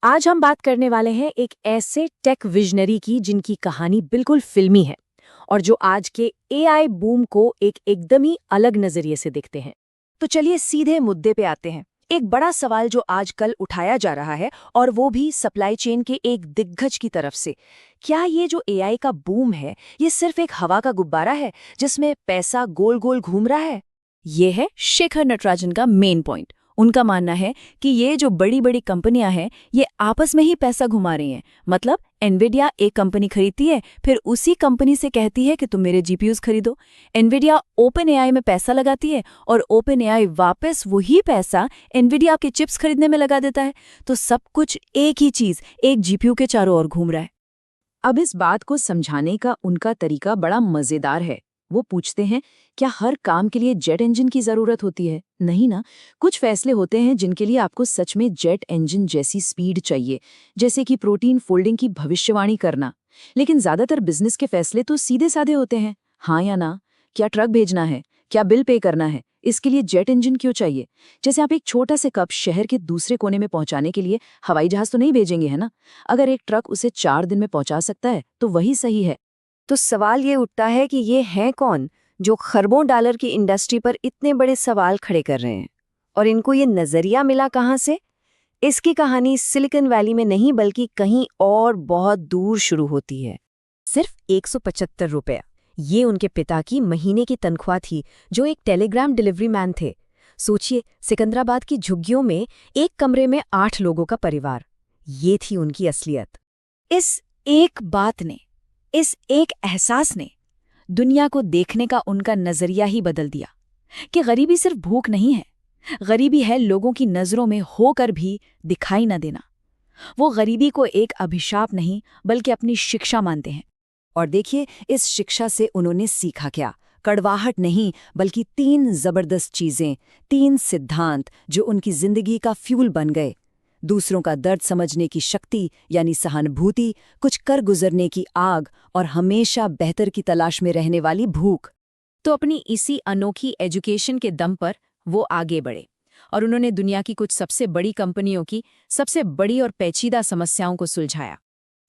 आज हम बात करने वाले हैं एक ऐसे टेक विजनरी की जिनकी कहानी बिल्कुल फिल्मी है और जो आज के एआई बूम को एक एकदम ही अलग नजरिए से देखते हैं। तो चलिए सीधे मुद्दे पे आते हैं। एक बड़ा सवाल जो आजकल उठाया जा रहा है और वो भी सप्लाई चेन के एक दिग्गज की तरफ से। क्या ये जो एआई का बूम है ये सिर्फ एक हवा का गुब्बारा है जिसमें पैसा गोल गोल घूम रहा है? ये है शेखर नटराजन का मेन पॉइंट। उनका मानना है कि ये जो बड़ी बड़ी कंपनियां हैं ये आपस में ही पैसा घुमा रही हैं। मतलब एनविडिया एक कंपनी खरीदती है, फिर उसी कंपनी से कहती है कि तुम मेरे जीपीयूज खरीदो। एनविडिया ओपन एआई में पैसा लगाती है और ओपन एआई वापस वही पैसा एनविडिया के चिप्स खरीदने में लगा देता है। तो सब कुछ एक ही चीज, एक जीपीयू के चारों ओर घूम रहा है। अब इस बात को समझाने का उनका तरीका बड़ा मजेदार है। वो पूछते हैं, क्या हर काम के लिए जेट इंजन की जरूरत होती है? नहीं ना। कुछ फैसले होते हैं जिनके लिए आपको सच में जेट इंजन जैसी स्पीड चाहिए, जैसे कि प्रोटीन फोल्डिंग की भविष्यवाणी करना। लेकिन ज्यादातर बिजनेस के फैसले तो सीधे साधे होते हैं, हाँ या ना। क्या ट्रक भेजना है, क्या बिल पे करना है, इसके लिए जेट इंजन क्यों चाहिए? जैसे आप एक छोटा से कप शहर के दूसरे कोने में पहुंचाने के लिए हवाई जहाज तो नहीं भेजेंगे, है ना। अगर एक ट्रक उसे 4 दिन में पहुंचा सकता है तो वही सही है। तो सवाल ये उठता है कि ये हैं कौन जो खरबों डॉलर की इंडस्ट्री पर इतने बड़े सवाल खड़े कर रहे हैं, और इनको ये नजरिया मिला कहाँ से? इसकी कहानी सिलिकॉन वैली में नहीं बल्कि कहीं और बहुत दूर शुरू होती है। सिर्फ 175 रुपये, ये उनके पिता की महीने की तनख्वाह थी, जो एक टेलीग्राम डिलीवरी मैन थे। सोचिए, सिकंदराबाद की झुग्गियों में एक कमरे में 8 लोगों का परिवार। ये थी उनकी असलियत। इस एक बात ने, इस एक एहसास ने दुनिया को देखने का उनका नजरिया ही बदल दिया कि गरीबी सिर्फ भूख नहीं है, गरीबी है लोगों की नजरों में होकर भी दिखाई न देना। वो गरीबी को एक अभिशाप नहीं बल्कि अपनी शिक्षा मानते हैं। और देखिए, इस शिक्षा से उन्होंने सीखा क्या? कड़वाहट नहीं, बल्कि 3 जबरदस्त चीजें, 3 सिद्धांत जो उनकी जिंदगी का फ्यूल बन गए। दूसरों का दर्द समझने की शक्ति यानी सहानुभूति, कुछ कर गुजरने की आग और हमेशा बेहतर की तलाश में रहने वाली भूख। तो अपनी इसी अनोखी एजुकेशन के दम पर वो आगे बढ़े और उन्होंने दुनिया की कुछ सबसे बड़ी कंपनियों की सबसे बड़ी और पेचीदा समस्याओं को सुलझाया।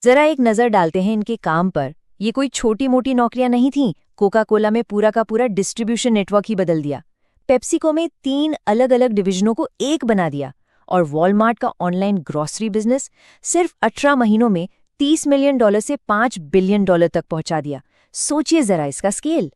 जरा एक नजर डालते हैं इनके काम पर। ये कोई छोटी मोटी नौकरियां नहीं थीं। कोका कोला में पूरा का पूरा डिस्ट्रीब्यूशन नेटवर्क ही बदल दिया। पेप्सिको में 3 अलग अलग डिविजनों को एक बना दिया। और वॉलमार्ट का ऑनलाइन ग्रॉसरी बिजनेस सिर्फ 18 महीनों में $30 मिलियन से $5 बिलियन तक पहुंचा दिया। सोचिए जरा इसका स्केल।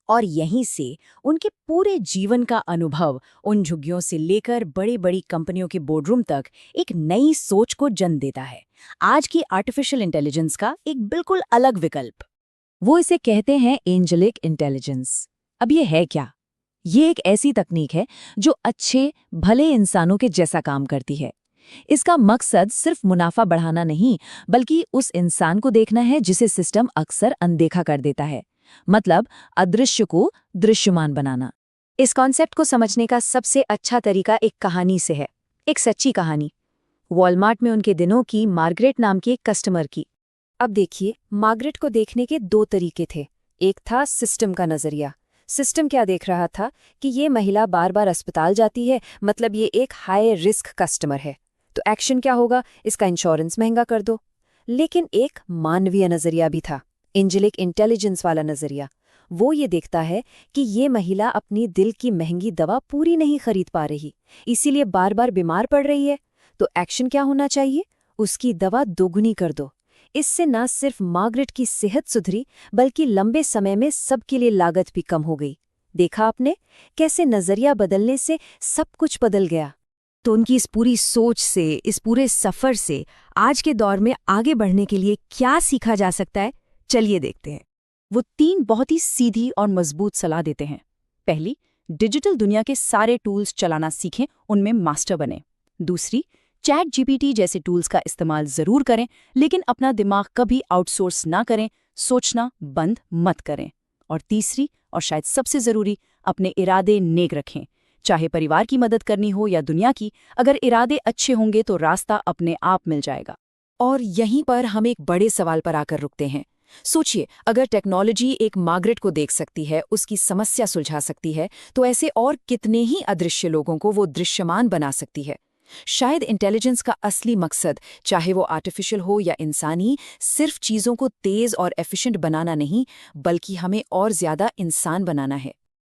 और यहीं से उनके पूरे जीवन का अनुभव, उन झुग्गियों से लेकर बड़ी बड़ी कंपनियों के बोर्डरूम तक, एक नई सोच को जन्म देता है। आज की आर्टिफिशियल इंटेलिजेंस का एक बिल्कुल अलग विकल्प। वो इसे कहते हैं एंजेलिक इंटेलिजेंस। अब ये है क्या? ये एक ऐसी तकनीक है जो अच्छे भले इंसानों के जैसा काम करती है। इसका मकसद सिर्फ मुनाफा बढ़ाना नहीं, बल्कि उस इंसान को देखना है जिसे सिस्टम अक्सर अनदेखा कर देता है। मतलब अदृश्य को दृश्यमान बनाना। इस कॉन्सेप्ट को समझने का सबसे अच्छा तरीका एक कहानी से है, एक सच्ची कहानी। वॉलमार्ट में उनके दिनों की मार्गरेट नाम की एक कस्टमर की। अब देखिए, मार्गरेट को देखने के 2 तरीके थे। एक था सिस्टम का नजरिया। सिस्टम क्या देख रहा था कि ये महिला बार बार अस्पताल जाती है, मतलब ये एक हाई रिस्क कस्टमर है, तो एक्शन क्या होगा? इसका इंश्योरेंस महंगा कर दो। लेकिन एक मानवीय नजरिया भी था, एंजेलिक इंटेलिजेंस वाला नजरिया। वो ये देखता है कि ये महिला अपनी दिल की महंगी दवा पूरी नहीं खरीद पा रही, इसीलिए बार बार बीमार पड़ रही है। तो एक्शन क्या होना चाहिए? उसकी दवा दोगुनी कर दो। इससे न सिर्फ मार्गरेट की सेहत सुधरी, बल्कि लंबे समय में सबके लिए लागत भी कम हो गई। देखा आपने कैसे नजरिया बदलने से सब कुछ बदल गया? तो उनकी इस पूरी सोच से, इस पूरे सफर से आज के दौर में आगे बढ़ने के लिए क्या सीखा जा सकता है, चलिए देखते हैं। वो 3 बहुत ही सीधी और मजबूत सलाह देते हैं। पहली, डिजिटल दुनिया के सारे टूल्स चलाना सीखें, उनमें मास्टर बने। दूसरी, चैट जीपीटी जैसे टूल्स का इस्तेमाल जरूर करें, लेकिन अपना दिमाग कभी आउटसोर्स ना करें, सोचना बंद मत करें। और तीसरी, और शायद सबसे जरूरी, अपने इरादे नेक रखें। चाहे परिवार की मदद करनी हो या दुनिया की, अगर इरादे अच्छे होंगे तो रास्ता अपने आप मिल जाएगा। और यहीं पर हम एक बड़े सवाल पर आकर रुकते हैं। सोचिए, अगर टेक्नोलॉजी एक मार्गरेट को देख सकती है, उसकी समस्या सुलझा सकती है, तो ऐसे और कितने ही अदृश्य लोगों को वो दृश्यमान बना सकती है। शायद इंटेलिजेंस का असली मकसद, चाहे वो आर्टिफिशियल हो या इंसानी, सिर्फ चीज़ों को तेज़ और एफिशिएंट बनाना नहीं, बल्कि हमें और ज़्यादा इंसान बनाना है।